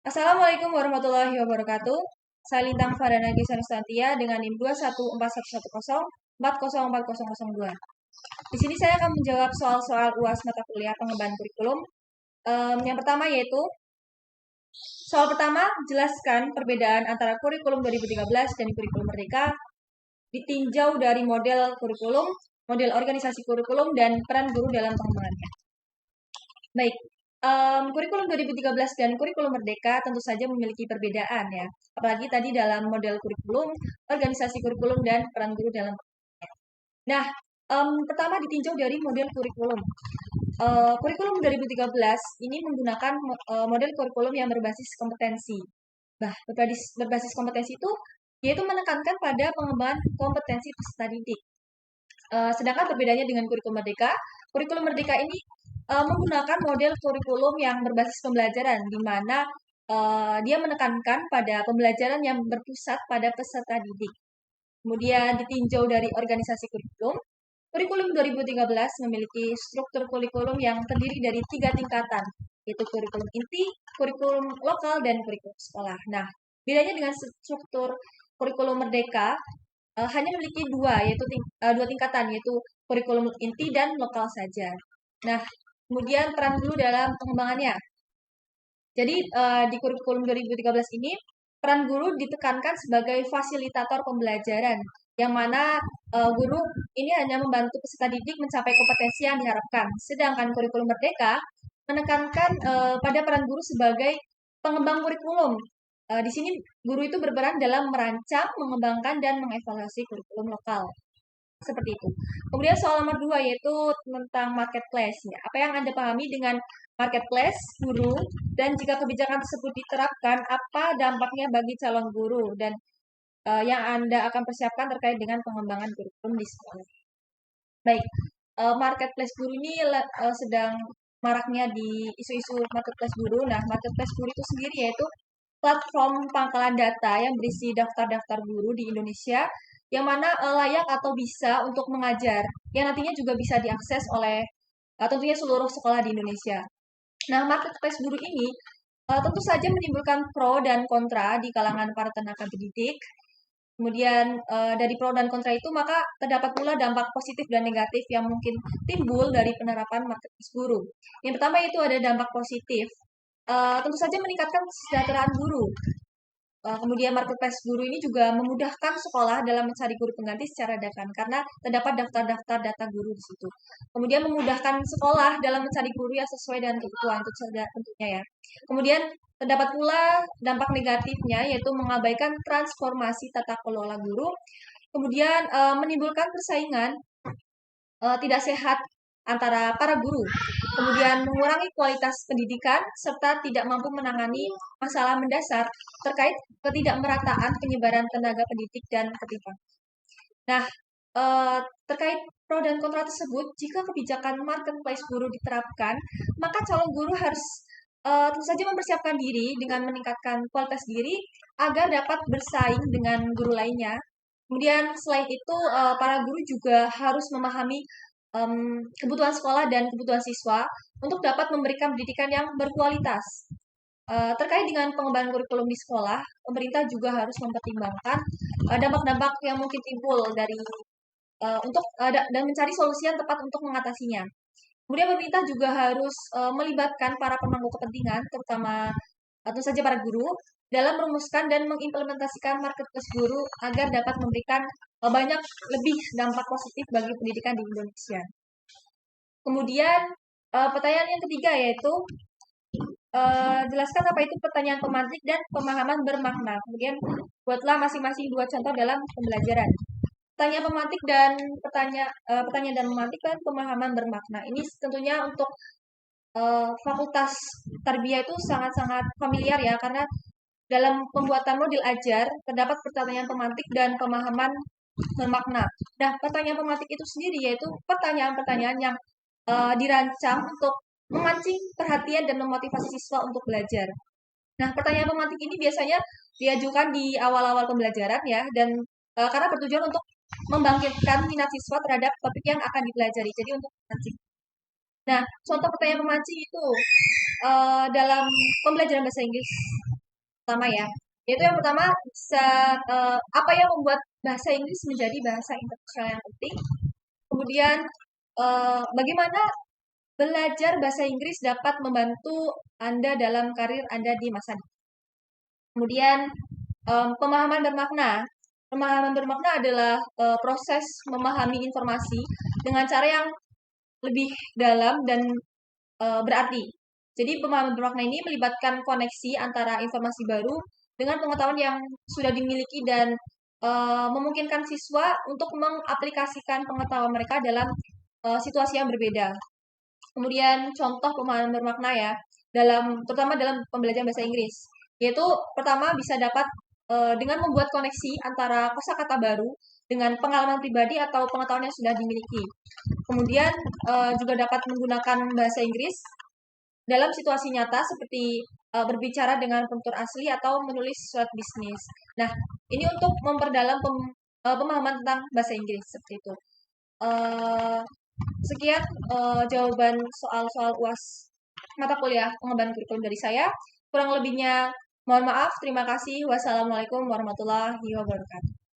Assalamualaikum warahmatullahi wabarakatuh. Saya Lintang Fardana Gisanustantia dengan NIM 2141104040002. Di sini saya akan menjawab soal-soal UAS mata kuliah pengembangan kurikulum. Yang pertama yaitu soal pertama, jelaskan perbedaan antara kurikulum 2013 dan kurikulum Merdeka ditinjau dari model kurikulum, model organisasi kurikulum, dan peran guru dalam pengembangannya. Baik, kurikulum 2013 dan kurikulum Merdeka tentu saja memiliki perbedaan ya. Apalagi tadi dalam model kurikulum, organisasi kurikulum, dan peran guru dalam pengembangannya. Nah, pertama ditinjau dari model kurikulum. Kurikulum 2013 ini menggunakan model kurikulum yang berbasis kompetensi. Nah, berbasis kompetensi itu yaitu menekankan pada pengembangan kompetensi peserta didik. Sedangkan perbedaannya dengan kurikulum Merdeka ini menggunakan model kurikulum yang berbasis pembelajaran, di mana dia menekankan pada pembelajaran yang berpusat pada peserta didik. Kemudian ditinjau dari organisasi kurikulum. Kurikulum 2013 memiliki struktur kurikulum yang terdiri dari 3 tingkatan, yaitu kurikulum inti, kurikulum lokal, dan kurikulum sekolah. Nah, bedanya dengan struktur kurikulum Merdeka hanya memiliki dua tingkatan, yaitu kurikulum inti dan lokal saja. Nah, kemudian peran guru dalam pengembangannya. Jadi di kurikulum 2013 ini peran guru ditekankan sebagai fasilitator pembelajaran, yang mana guru ini hanya membantu peserta didik mencapai kompetensi yang diharapkan. Sedangkan kurikulum Merdeka menekankan pada peran guru sebagai pengembang kurikulum. Di sini guru itu berperan dalam merancang, mengembangkan, dan mengevaluasi kurikulum lokal. Seperti itu. Kemudian soal nomor 2 yaitu tentang marketplace. Ya. Apa yang Anda pahami dengan marketplace guru, dan jika kebijakan tersebut diterapkan, apa dampaknya bagi calon guru, dan yang Anda akan persiapkan terkait dengan pengembangan kurikulum di sekolah. Baik, marketplace guru ini sedang maraknya di isu-isu marketplace guru. Nah, marketplace guru itu sendiri yaitu platform pangkalan data yang berisi daftar-daftar guru di Indonesia yang mana layak atau bisa untuk mengajar, yang nantinya juga bisa diakses oleh tentunya seluruh sekolah di Indonesia. Nah, marketplace guru ini tentu saja menimbulkan pro dan kontra di kalangan para tenaga pendidik. Kemudian dari pro dan kontra itu maka terdapat pula dampak positif dan negatif yang mungkin timbul dari penerapan marketplace guru. Yang pertama itu ada dampak positif. Tentu saja meningkatkan kesejahteraan guru. Kemudian marketplace guru ini juga memudahkan sekolah dalam mencari guru pengganti secara dadakan karena terdapat daftar-daftar data guru di situ. Kemudian memudahkan sekolah dalam mencari guru yang sesuai dengan kebutuhan tentunya ya. Kemudian terdapat pula dampak negatifnya yaitu mengabaikan transformasi tata kelola guru. Kemudian menimbulkan persaingan tidak sehat antara para guru, kemudian mengurangi kualitas pendidikan, serta tidak mampu menangani masalah mendasar terkait ketidakmerataan penyebaran tenaga pendidik dan ketimpangan. Nah, terkait pro dan kontra tersebut, jika kebijakan marketplace guru diterapkan, maka calon guru harus tentu saja mempersiapkan diri dengan meningkatkan kualitas diri agar dapat bersaing dengan guru lainnya. Kemudian selain itu, para guru juga harus memahami kebutuhan sekolah dan kebutuhan siswa untuk dapat memberikan pendidikan yang berkualitas. Terkait dengan pengembangan kurikulum di sekolah, pemerintah juga harus mempertimbangkan dampak-dampak yang mungkin timbul dari dan mencari solusi yang tepat untuk mengatasinya. Kemudian pemerintah juga harus melibatkan para pemangku kepentingan, terutama tentu saja para guru, dalam merumuskan dan mengimplementasikan marketplace guru agar dapat memberikan banyak lebih dampak positif bagi pendidikan di Indonesia. Kemudian pertanyaan yang ketiga yaitu jelaskan apa itu pertanyaan pemantik dan pemahaman bermakna. Kemudian buatlah masing-masing dua contoh dalam pembelajaran. Pertanyaan pemantik dan pertanyaan dan memantik dan pemahaman bermakna. Ini tentunya untuk fakultas tarbiyah itu sangat-sangat familiar ya, karena dalam pembuatan modul ajar terdapat pertanyaan pemantik dan pemahaman bermakna. Nah, pertanyaan pemantik itu sendiri yaitu pertanyaan-pertanyaan yang dirancang untuk memancing perhatian dan memotivasi siswa untuk belajar. Nah, pertanyaan pemantik ini biasanya diajukan di awal-awal pembelajaran ya, dan karena bertujuan untuk membangkitkan minat siswa terhadap topik yang akan dipelajari. Jadi untuk memancing. Nah, contoh pertanyaan pemancing itu dalam pembelajaran bahasa Inggris pertama ya. Yaitu yang pertama bisa apa yang membuat bahasa Inggris menjadi bahasa internasional yang penting. Kemudian bagaimana belajar bahasa Inggris dapat membantu Anda dalam karir Anda di masa depan. Kemudian pemahaman bermakna. Pemahaman bermakna adalah proses memahami informasi dengan cara yang lebih dalam dan berarti. Jadi pemahaman bermakna ini melibatkan koneksi antara informasi baru dengan pengetahuan yang sudah dimiliki dan memungkinkan siswa untuk mengaplikasikan pengetahuan mereka dalam situasi yang berbeda. Kemudian contoh pemahaman bermakna ya, terutama dalam pembelajaran bahasa Inggris, yaitu pertama bisa dapat dengan membuat koneksi antara kosakata baru dengan pengalaman pribadi atau pengetahuan yang sudah dimiliki. Kemudian juga dapat menggunakan bahasa Inggris dalam situasi nyata seperti berbicara dengan penutur asli atau menulis surat bisnis. Nah, ini untuk memperdalam pemahaman tentang bahasa Inggris seperti itu. Eh, Sekian jawaban soal-soal UAS mata kuliah pengembangan kurikulum dari saya. Kurang lebihnya mohon maaf. Terima kasih. Wassalamualaikum warahmatullahi wabarakatuh.